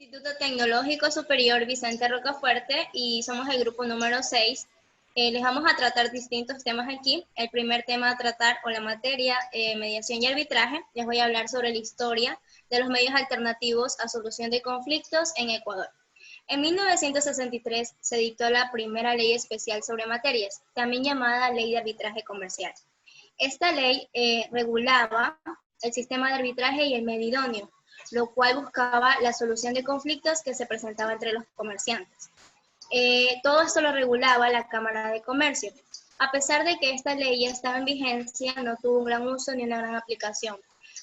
Instituto Tecnológico Superior Vicente Rocafuerte y somos el grupo número 6. Les vamos a tratar distintos temas aquí. El primer tema a tratar o la materia, mediación y arbitraje. Les voy a hablar sobre la historia de los medios alternativos a solución de conflictos en Ecuador. En 1963 se dictó la primera ley especial sobre materias, también llamada Ley de Arbitraje Comercial. Esta ley regulaba el sistema de arbitraje y el medio idóneo, lo cual buscaba la solución de conflictos que se presentaban entre los comerciantes. Todo esto lo regulaba la Cámara de Comercio. A pesar de que esta ley ya estaba en vigencia, no tuvo un gran uso ni una gran aplicación,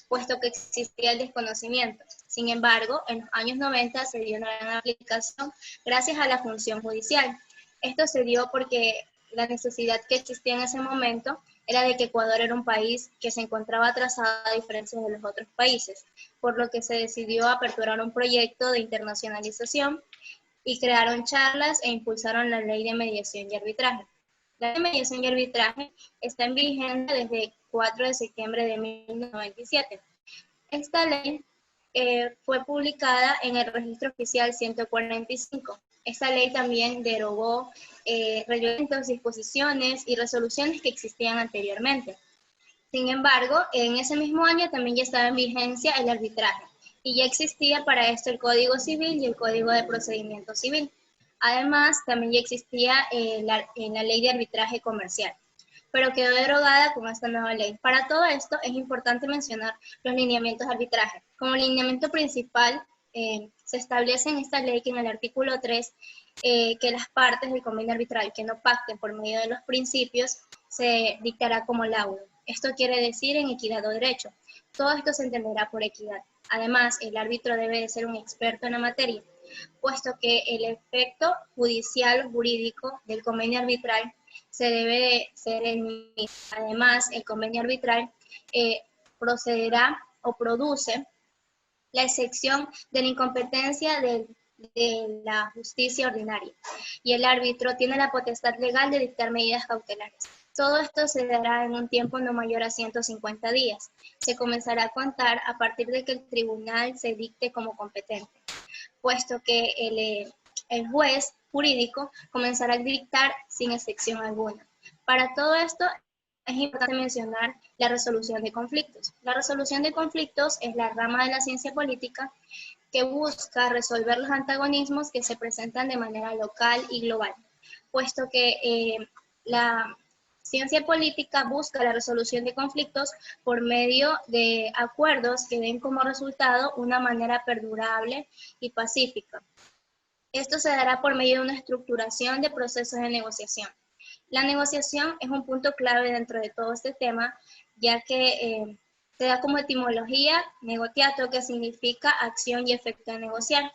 puesto que existía el desconocimiento. Sin embargo, en los años 90 se dio una gran aplicación gracias a la función judicial. Esto se dio porque la necesidad que existía en ese momento era de que Ecuador era un país que se encontraba atrasado a diferencia de los otros países, por lo que se decidió aperturar un proyecto de internacionalización y crearon charlas e impulsaron la Ley de Mediación y Arbitraje. La Ley de Mediación y Arbitraje está en vigencia desde el 4 de septiembre de 1997. Esta ley fue publicada en el Registro Oficial 145. Esta ley también derogó reglamentos, disposiciones y resoluciones que existían anteriormente. Sin embargo, en ese mismo año también ya estaba en vigencia el arbitraje y ya existía para esto el Código Civil y el Código de Procedimiento Civil. Además, también ya existía la Ley de Arbitraje Comercial, pero quedó derogada con esta nueva ley. Para todo esto es importante mencionar los lineamientos de arbitraje. Como lineamiento principal, se establece en esta ley que en el artículo 3, que las partes del convenio arbitral que no pacten por medio de los principios se dictará como laudo. Esto quiere decir en equidad o derecho. Todo esto se entenderá por equidad. Además, el árbitro debe de ser un experto en la materia, puesto que el efecto judicial o jurídico del convenio arbitral se debe de ser el mismo. Además, el convenio arbitral procederá o produce la excepción de la incompetencia de la justicia ordinaria, y el árbitro tiene la potestad legal de dictar medidas cautelares. Todo esto se dará en un tiempo no mayor a 150 días. Se comenzará a contar a partir de que el tribunal se dicte como competente, puesto que el juez jurídico comenzará a dictar sin excepción alguna. Para todo esto es importante mencionar la resolución de conflictos. La resolución de conflictos es la rama de la ciencia política que busca resolver los antagonismos que se presentan de manera local y global, puesto que la ciencia política busca la resolución de conflictos por medio de acuerdos que den como resultado una manera perdurable y pacífica. Esto se dará por medio de una estructuración de procesos de negociación. La negociación es un punto clave dentro de todo este tema, ya que se da como etimología negociato, que significa acción y efecto de negociar.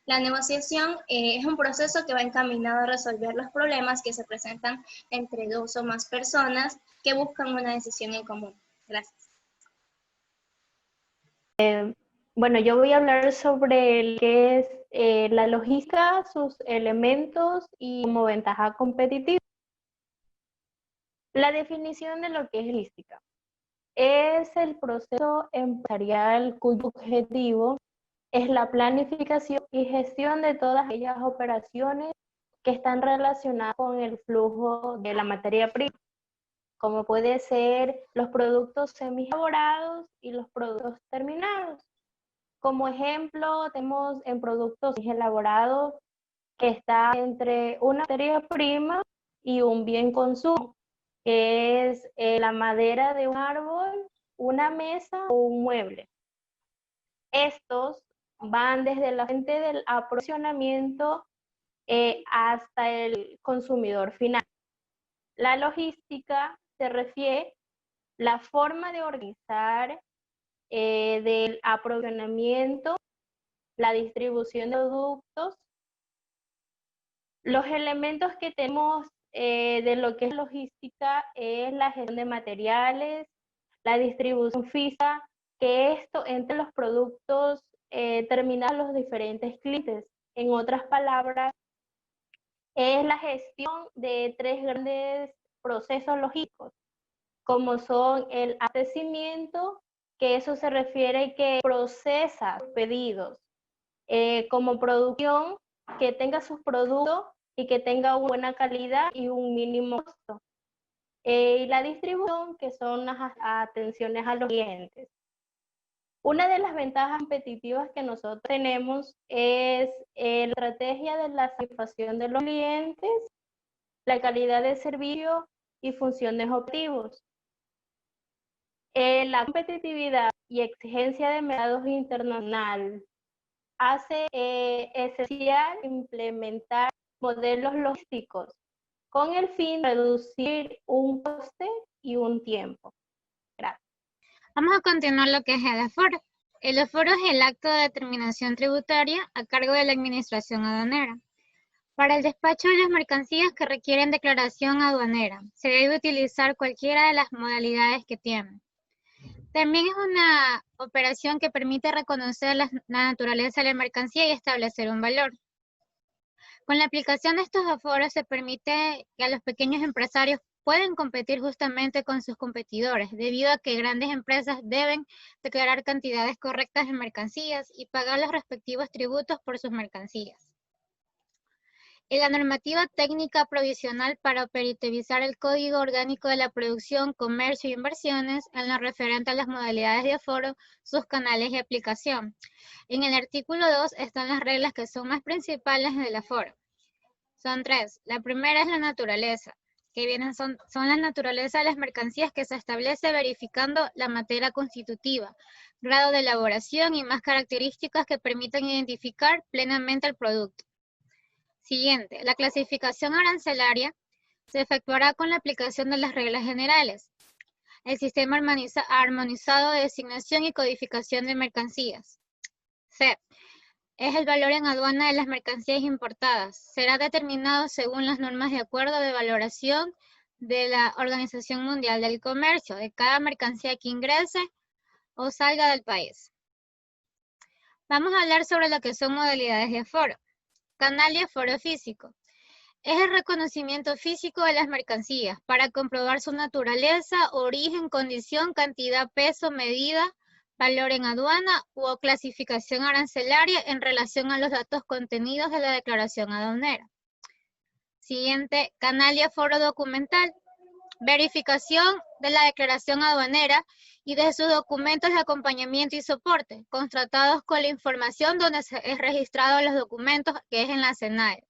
La negociación es un proceso que va encaminado a resolver los problemas que se presentan entre dos o más personas que buscan una decisión en común. Gracias. Bueno, yo voy a hablar sobre qué es la logística, sus elementos y como ventaja competitiva. La definición de lo que es logística es el proceso empresarial cuyo objetivo es la planificación y gestión de todas aquellas operaciones que están relacionadas con el flujo de la materia prima, como puede ser los productos semi-elaborados y los productos terminados. Como ejemplo, tenemos en productos elaborados que está entre una materia prima y un bien consumo, que es la madera de un árbol, una mesa o un mueble. Estos van desde la fuente del aprovisionamiento hasta el consumidor final. La logística se refiere a la forma de organizar del aprovisionamiento, la distribución de productos. Los elementos que tenemos de lo que es logística es la gestión de materiales, la distribución física, que esto entre los productos terminados a los diferentes clientes. En otras palabras, es la gestión de tres grandes procesos logísticos, como son el abastecimiento, que eso se refiere que procesa pedidos, como producción, que tenga sus productos y que tenga una buena calidad y un mínimo costo. Y la distribución, que son las atenciones a los clientes. Una de las ventajas competitivas que nosotros tenemos es la estrategia de la satisfacción de los clientes, la calidad de servicio y funciones objetivos. La competitividad y exigencia de mercados internacional hace esencial implementar modelos logísticos con el fin de reducir un coste y un tiempo. Gracias. Vamos a continuar lo que es el aforo. El aforo es el acto de determinación tributaria a cargo de la Administración Aduanera. Para el despacho de las mercancías que requieren declaración aduanera, se debe utilizar cualquiera de las modalidades que tienen. También es una operación que permite reconocer la naturaleza de la mercancía y establecer un valor. Con la aplicación de estos aforos se permite que a los pequeños empresarios pueden competir justamente con sus competidores, debido a que grandes empresas deben declarar cantidades correctas de mercancías y pagar los respectivos tributos por sus mercancías. En la normativa técnica provisional para operativizar el Código Orgánico de la Producción, Comercio e Inversiones, en lo referente a las modalidades de aforo, sus canales de aplicación. En el artículo 2 están las reglas que son más principales del aforo. Son 3. La primera es la naturaleza, que son la naturaleza de las mercancías, que se establece verificando la materia constitutiva, grado de elaboración y más características que permitan identificar plenamente el producto. Siguiente, la clasificación arancelaria se efectuará con la aplicación de las reglas generales. El sistema armonizado de designación y codificación de mercancías. C. Es el valor en aduana de las mercancías importadas. Será determinado según las normas de acuerdo de valoración de la Organización Mundial del Comercio de cada mercancía que ingrese o salga del país. Vamos a hablar sobre lo que son modalidades de aforo. Canal de aforo físico. Es el reconocimiento físico de las mercancías para comprobar su naturaleza, origen, condición, cantidad, peso, medida, valor en aduana o clasificación arancelaria en relación a los datos contenidos de la declaración aduanera. Siguiente, canal de aforo documental. Verificación de la declaración aduanera y de sus documentos de acompañamiento y soporte, constatados con la información donde es registrado los documentos, que es en la SENAE.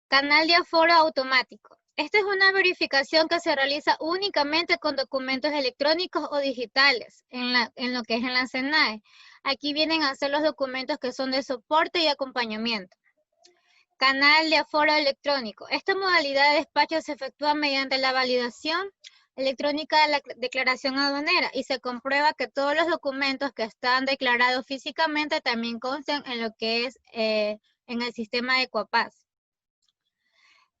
Canal de aforo automático. Esta es una verificación que se realiza únicamente con documentos electrónicos o digitales, en lo que es en la SENAE. Aquí vienen a ser los documentos que son de soporte y acompañamiento. Canal de aforo electrónico. Esta modalidad de despacho se efectúa mediante la validación electrónica de la declaración aduanera y se comprueba que todos los documentos que están declarados físicamente también consten en lo que es en el sistema de Ecuapaz.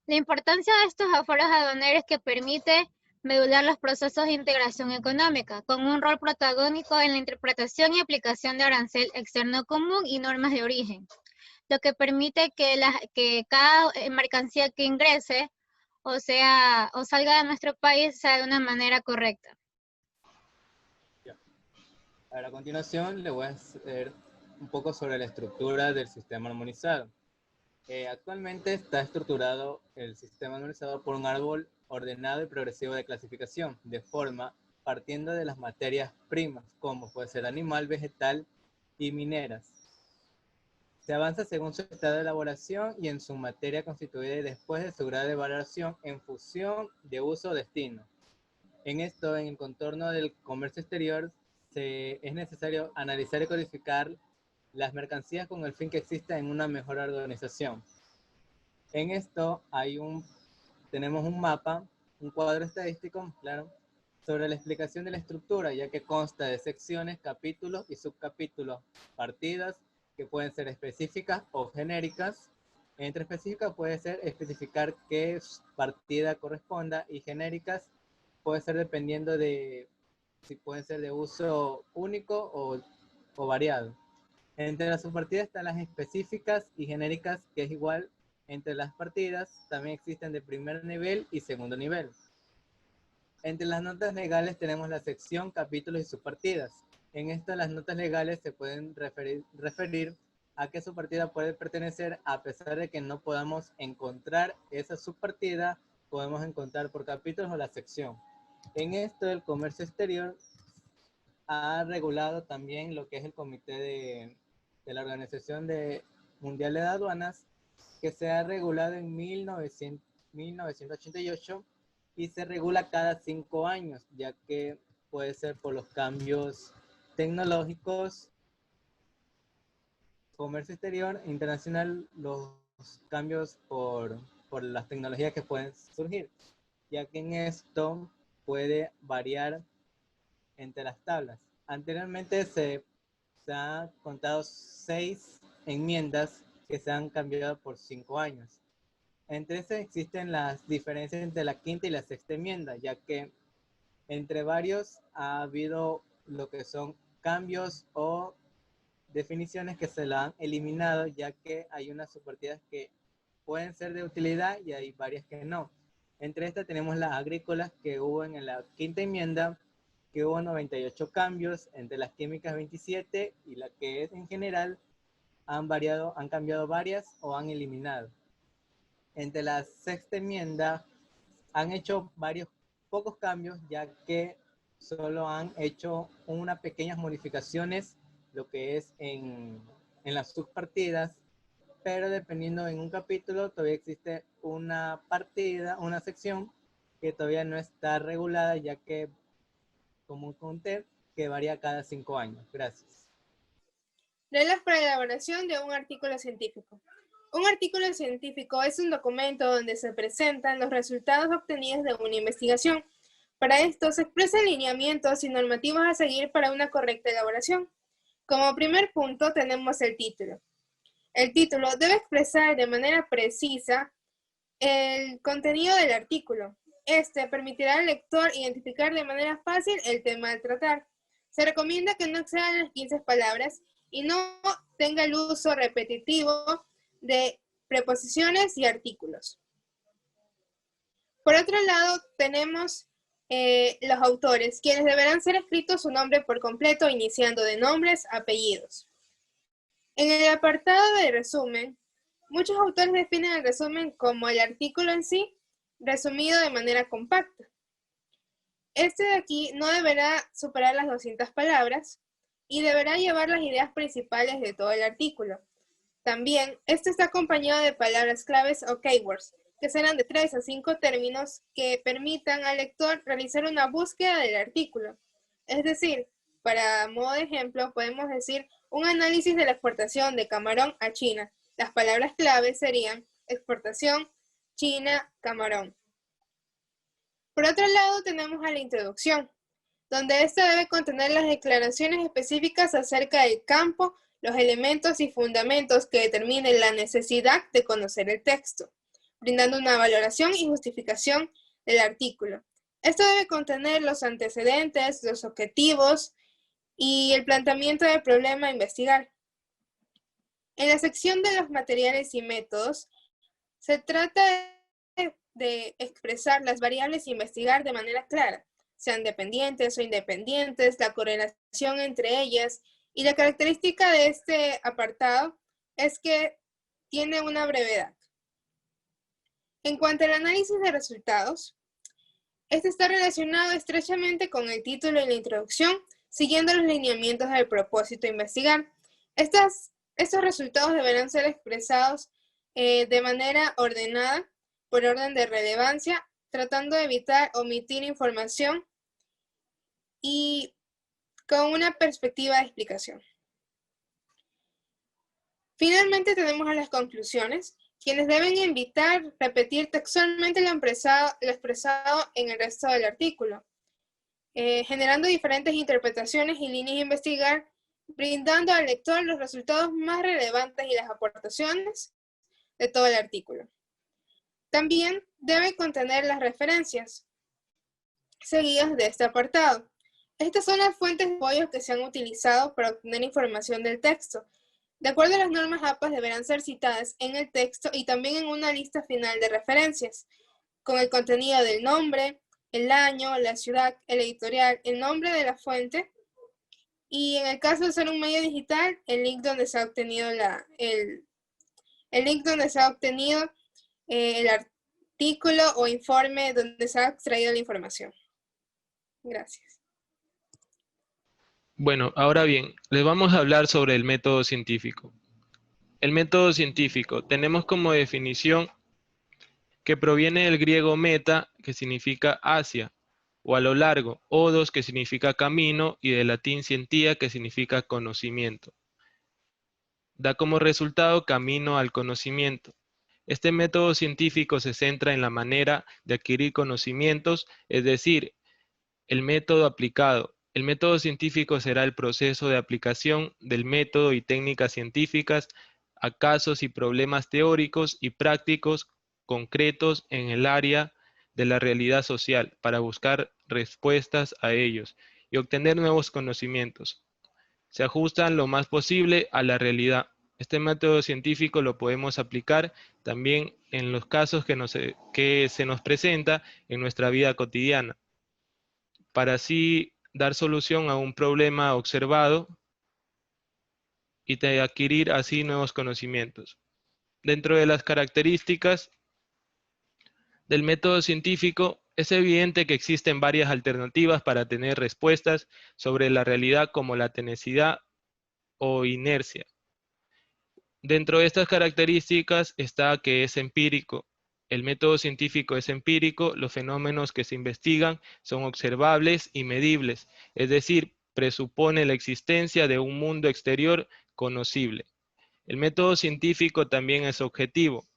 La importancia de estos aforos aduaneros es que permite medular los procesos de integración económica, con un rol protagónico en la interpretación y aplicación de arancel externo común y normas de origen, lo que permite que cada mercancía que ingrese o salga de nuestro país sea de una manera correcta. A continuación le voy a hacer un poco sobre la estructura del sistema armonizado. Actualmente está estructurado el sistema armonizado por un árbol ordenado y progresivo de clasificación, de forma partiendo de las materias primas, como puede ser animal, vegetal y mineras. Se avanza según su estado de elaboración y en su materia constituida y después de su grado de valoración en función de uso o destino. En esto, en el contorno del comercio exterior, es necesario analizar y codificar las mercancías con el fin que exista en una mejor organización. En esto tenemos un mapa, un cuadro estadístico, claro, sobre la explicación de la estructura, ya que consta de secciones, capítulos y subcapítulos, partidas que pueden ser específicas o genéricas. Entre específicas puede ser especificar qué partida corresponda y genéricas puede ser dependiendo de si pueden ser de uso único o variado. Entre las subpartidas están las específicas y genéricas, que es igual. Entre las partidas también existen de primer nivel y segundo nivel. Entre las notas legales tenemos la sección, capítulos y subpartidas. En esto las notas legales se pueden referir a qué subpartida puede pertenecer, a pesar de que no podamos encontrar esa subpartida, podemos encontrar por capítulos o la sección. En esto, el comercio exterior ha regulado también lo que es el comité de la Organización Mundial de Aduanas, que se ha regulado en 1988 y se regula cada 5 años, ya que puede ser por los cambios tecnológicos, comercio exterior e internacional, los cambios por las tecnologías que pueden surgir, ya que en esto puede variar entre las tablas. Anteriormente se han contado 6 enmiendas que se han cambiado por 5 años. Entre esas existen las diferencias entre la quinta y la sexta enmienda, ya que entre varios ha habido lo que son cambios o definiciones que se la han eliminado, ya que hay unas subpartidas que pueden ser de utilidad y hay varias que no. Entre estas tenemos las agrícolas, que hubo en la quinta enmienda, que hubo 98 cambios, entre las químicas 27 y la que es en general han cambiado varias o han eliminado. Entre la sexta enmienda han hecho pocos cambios, ya que solo han hecho unas pequeñas modificaciones, lo que es en las subpartidas, pero dependiendo en un capítulo todavía existe una partida, una sección que todavía no está regulada, ya que, como conté, que varía cada 5 años. Gracias. Reglas para la elaboración de un artículo científico. Un artículo científico es un documento donde se presentan los resultados obtenidos de una investigación. Para esto se expresan lineamientos y normativas a seguir para una correcta elaboración. Como primer punto tenemos el título. El título debe expresar de manera precisa el contenido del artículo. Este permitirá al lector identificar de manera fácil el tema a tratar. Se recomienda que no excedan las 15 palabras y no tenga el uso repetitivo de preposiciones y artículos. Por otro lado, tenemos los autores, quienes deberán ser escritos su nombre por completo, iniciando de nombres, apellidos. En el apartado de resumen, muchos autores definen el resumen como el artículo en sí, resumido de manera compacta. Este de aquí no deberá superar las 200 palabras y deberá llevar las ideas principales de todo el artículo. También, este está acompañado de palabras claves o keywords, que serán de 3 a 5 términos que permitan al lector realizar una búsqueda del artículo. Es decir, para modo de ejemplo, podemos decir un análisis de la exportación de camarón a China. Las palabras claves serían exportación, China, camarón. Por otro lado, tenemos a la introducción, donde esta debe contener las declaraciones específicas acerca del campo, los elementos y fundamentos que determinen la necesidad de conocer el texto, brindando una valoración y justificación del artículo. Esto debe contener los antecedentes, los objetivos y el planteamiento del problema a investigar. En la sección de los materiales y métodos, se trata de expresar las variables a investigar de manera clara, sean dependientes o independientes, la correlación entre ellas, y la característica de este apartado es que tiene una brevedad. En cuanto al análisis de resultados, este está relacionado estrechamente con el título y la introducción, siguiendo los lineamientos del propósito a investigar. Estos resultados deberán ser expresados de manera ordenada, por orden de relevancia, tratando de evitar omitir información y con una perspectiva de explicación. Finalmente tenemos a las conclusiones, quienes deben evitar repetir textualmente lo expresado en el resto del artículo, generando diferentes interpretaciones y líneas de investigar, brindando al lector los resultados más relevantes y las aportaciones de todo el artículo. También debe contener las referencias seguidas de este apartado. Estas son las fuentes de apoyo que se han utilizado para obtener información del texto. De acuerdo a las normas APA, deberán ser citadas en el texto y también en una lista final de referencias, con el contenido del nombre, el año, la ciudad, el editorial, el nombre de la fuente Y en el caso de ser un medio digital, el link donde se ha obtenido el link donde se ha obtenido el artículo o informe donde se ha extraído la información. Gracias. Bueno, ahora bien, les vamos a hablar sobre el método científico. El método científico tenemos como definición que proviene del griego meta, que significa hacia, o a lo largo, odos, que significa camino, y del latín scientia, que significa conocimiento. Da como resultado camino al conocimiento. Este método científico se centra en la manera de adquirir conocimientos, es decir, el método aplicado. El método científico será el proceso de aplicación del método y técnicas científicas a casos y problemas teóricos y prácticos concretos en el área de la realidad social para buscar respuestas a ellos y obtener nuevos conocimientos. Se ajustan lo más posible a la realidad. Este método científico lo podemos aplicar también en los casos que se nos presenta en nuestra vida cotidiana, para así dar solución a un problema observado y de adquirir así nuevos conocimientos. Dentro de las características del método científico, es evidente que existen varias alternativas para tener respuestas sobre la realidad, como la tenacidad o inercia. Dentro de estas características está que es empírico. El método científico es empírico, los fenómenos que se investigan son observables y medibles, es decir, presupone la existencia de un mundo exterior conocible. El método científico también es objetivo.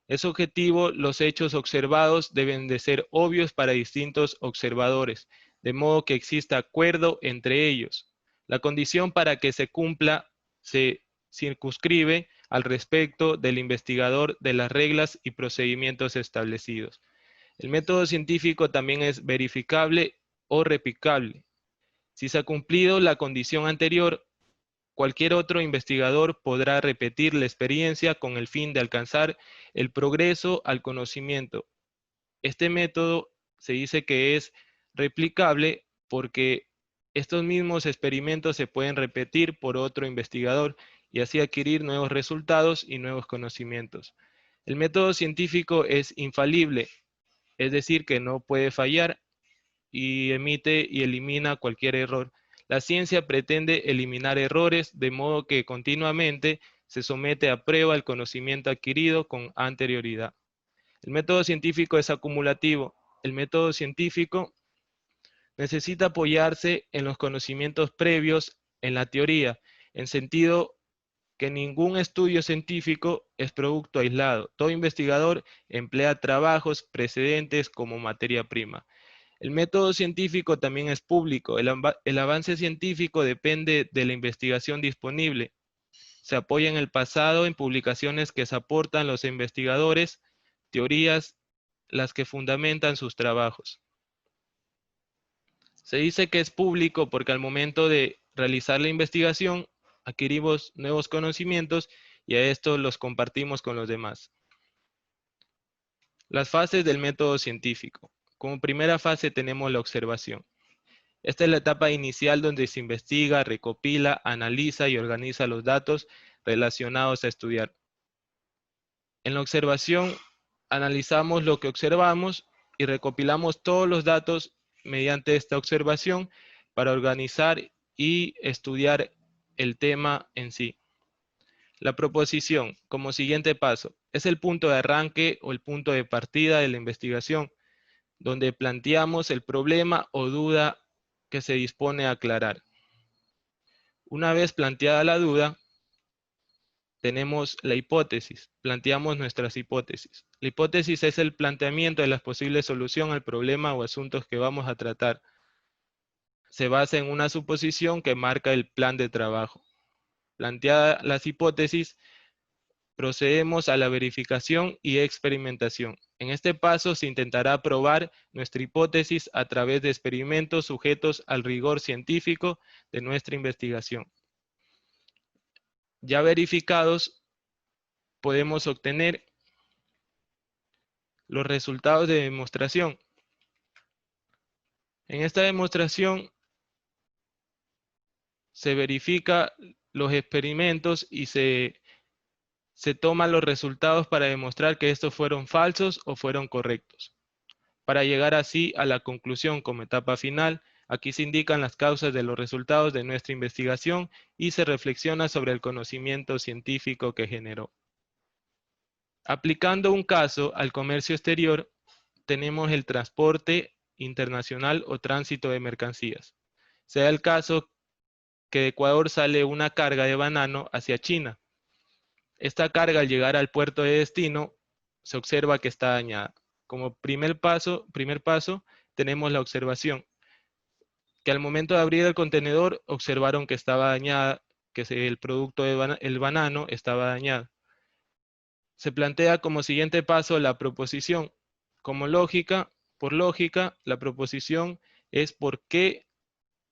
Es objetivo, los hechos observados deben de ser obvios para distintos observadores, de modo que exista acuerdo entre ellos. La condición para que se cumpla se circunscribe al respecto del investigador de las reglas y procedimientos establecidos. El método científico también es verificable o replicable. Si se ha cumplido la condición anterior, cualquier otro investigador podrá repetir la experiencia con el fin de alcanzar el progreso al conocimiento. Este método se dice que es replicable porque estos mismos experimentos se pueden repetir por otro investigador y así adquirir nuevos resultados y nuevos conocimientos. El método científico es infalible, es decir, que no puede fallar y emite y elimina cualquier error. La ciencia pretende eliminar errores, de modo que continuamente se somete a prueba el conocimiento adquirido con anterioridad. El método científico es acumulativo. El método científico necesita apoyarse en los conocimientos previos en la teoría, en sentido que ningún estudio científico es producto aislado. Todo investigador emplea trabajos precedentes como materia prima. El método científico también es público. El avance científico depende de la investigación disponible. Se apoya en el pasado en publicaciones que se aportan los investigadores, teorías las que fundamentan sus trabajos. Se dice que es público porque al momento de realizar la investigación adquirimos nuevos conocimientos y a estos los compartimos con los demás. Las fases del método científico. Como primera fase tenemos la observación. Esta es la etapa inicial donde se investiga, recopila, analiza y organiza los datos relacionados a estudiar. En la observación analizamos lo que observamos y recopilamos todos los datos mediante esta observación para organizar y estudiar el tema en sí. La proposición, como siguiente paso, es el punto de arranque o el punto de partida de la investigación, donde planteamos el problema o duda que se dispone a aclarar. Una vez planteada la duda, tenemos la hipótesis, planteamos nuestras hipótesis. La hipótesis es el planteamiento de las posibles soluciones al problema o asuntos que vamos a tratar. Se basa en una suposición que marca el plan de trabajo. Planteadas las hipótesis, procedemos a la verificación y experimentación. En este paso se intentará probar nuestra hipótesis a través de experimentos sujetos al rigor científico de nuestra investigación. Ya verificados, podemos obtener los resultados de demostración. En esta demostración se verifica los experimentos y se toman los resultados para demostrar que estos fueron falsos o fueron correctos. Para llegar así a la conclusión como etapa final, aquí se indican las causas de los resultados de nuestra investigación y se reflexiona sobre el conocimiento científico que generó. Aplicando un caso al comercio exterior, tenemos el transporte internacional o tránsito de mercancías. Sea el caso que de Ecuador sale una carga de banano hacia China. Esta carga al llegar al puerto de destino se observa que está dañada. Como primer paso tenemos la observación, que al momento de abrir el contenedor observaron que estaba dañada, que el producto el banano estaba dañado. Se plantea como siguiente paso la proposición. Por lógica, la proposición es por qué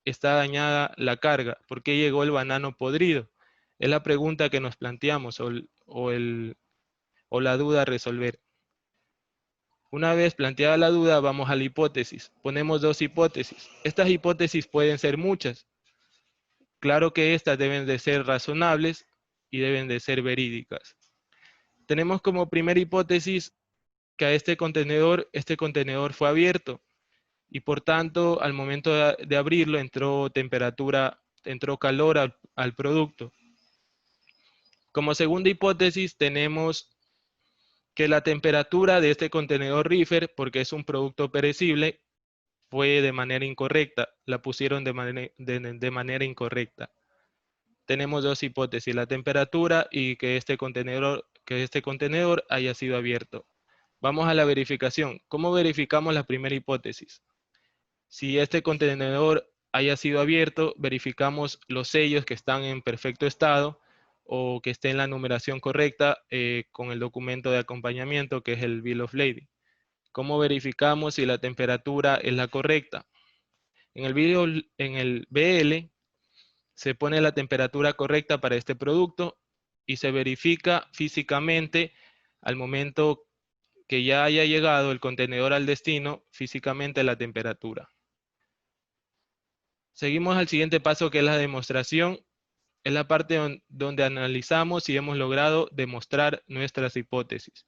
está dañada la carga, por qué llegó el banano podrido. Es la pregunta que nos planteamos o la duda a resolver. Una vez planteada la duda, vamos a la hipótesis. Ponemos dos hipótesis. Estas hipótesis pueden ser muchas. Claro que estas deben de ser razonables y deben de ser verídicas. Tenemos como primera hipótesis que a este contenedor fue abierto y por tanto al momento de abrirlo entró calor al producto. Como segunda hipótesis tenemos que la temperatura de este contenedor reefer, porque es un producto perecible, fue de manera incorrecta, la pusieron de manera incorrecta. Tenemos dos hipótesis, la temperatura y que este contenedor haya sido abierto. Vamos a la verificación. ¿Cómo verificamos la primera hipótesis? Si este contenedor haya sido abierto, verificamos los sellos que están en perfecto estado o que esté en la numeración correcta con el documento de acompañamiento que es el Bill of Lading. ¿Cómo verificamos si la temperatura es la correcta? En el BL se pone la temperatura correcta para este producto y se verifica físicamente al momento que ya haya llegado el contenedor al destino, físicamente la temperatura. Seguimos al siguiente paso que es la demostración. Es la parte donde analizamos si hemos logrado demostrar nuestras hipótesis.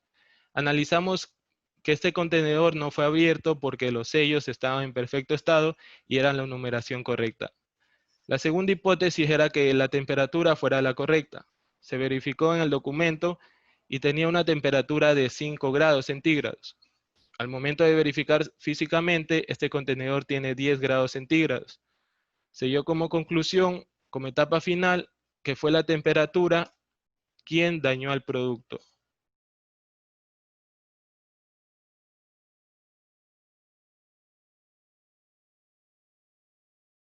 Analizamos que este contenedor no fue abierto porque los sellos estaban en perfecto estado y eran la numeración correcta. La segunda hipótesis era que la temperatura fuera la correcta. Se verificó en el documento y tenía una temperatura de 5 grados centígrados. Al momento de verificar físicamente, este contenedor tiene 10 grados centígrados. Se dio como conclusión, como etapa final, que fue la temperatura quien dañó al producto.